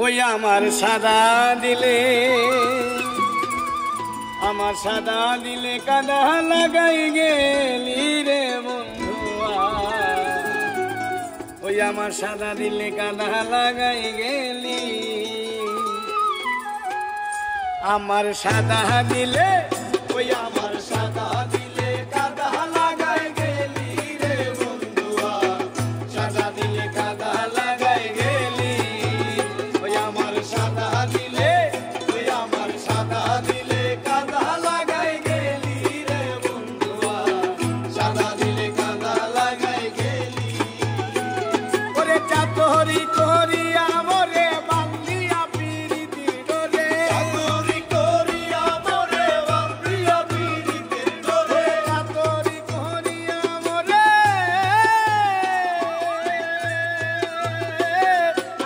ওই আমার সাদা দিলে কাদা লাগাই গেলি রে বন্ধুয়া। ওই আমার সাদা দিলে কাদা লাগাই গেলি, আমার সাদা দিলে ওই আমার সাদা দিলে কাদা লাগাই গেলি রে বন্ধুয়া। সাদা দিলে কাদা লাগাই গেলি, ওই আমার সাদা দিলে ওই আমার সাদা দিলে কাদা লাগাই গেলি রে বন্ধুয়া। সাদা দিলে কাদা লাগাই গেলি, ওরে চাতরি করিয়া মরে বান্ধিয়া পিরিতি ডোরে। চাতরি করিয়া মরে বান্ধিয়া পিরিতি ডোরে। চাতরি করিয়া মরে,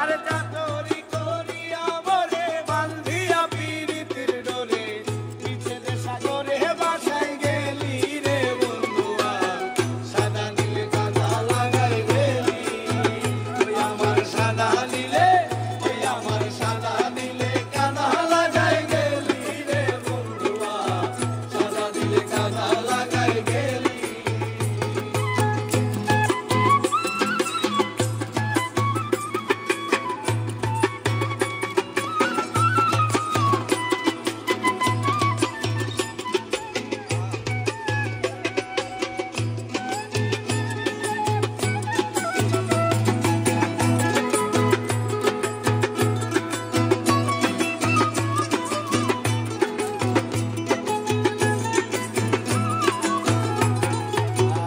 আরে চাতরি করিয়া মরে বান্ধিয়া পিরিতির ডোরে। পিছে দে সাগরে বাসাই গেলি রে বন্ধুয়া। সাদা দিলে কাদা লাগাই গেলি, ওই আমার সাদা দিলে ওই আমার সাদা দিলে কাদা লাগাই গেলি রে বন্ধুয়া। সাদা দিলে কাদা লাগাই গেলি।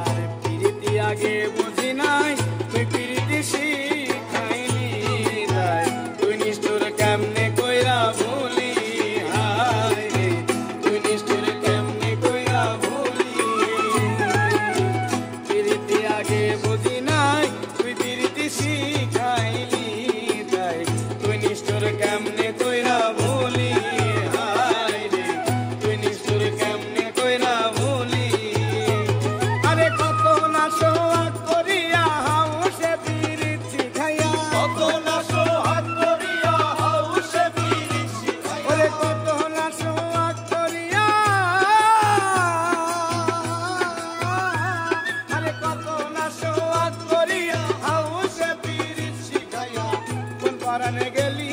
আর পিরিতি আগে বুঝি নাই, তুই পিরিতি শিখাইলি তাই। তুই নিষ্ঠুর কেমনে কইরা ভুলি, হায় রে তুই নিষ্ঠুর কেমনে কইরা ভুলি। পিরিতি আগে বুঝি নাই, তুই পিরিতি শিখাইলি তাই। তুই নিষ্ঠুর কেমনে কইরা ভুলি, হায় রে তুই নিষ্ঠুর কেমনে কইরা ভুলি। আরে কত না সোহাগ করিয়া হাউসে পিরিত শিখাইয়া। কত না সোহাগ করিয়া হাউসে পিরিত শিখাইয়া। ওরে কত না সোহাগ করিয়া, আরে কত না সোহাগ করিয়া হাউসে পিরিত শিখাইয়া। কোন পরানে গেলি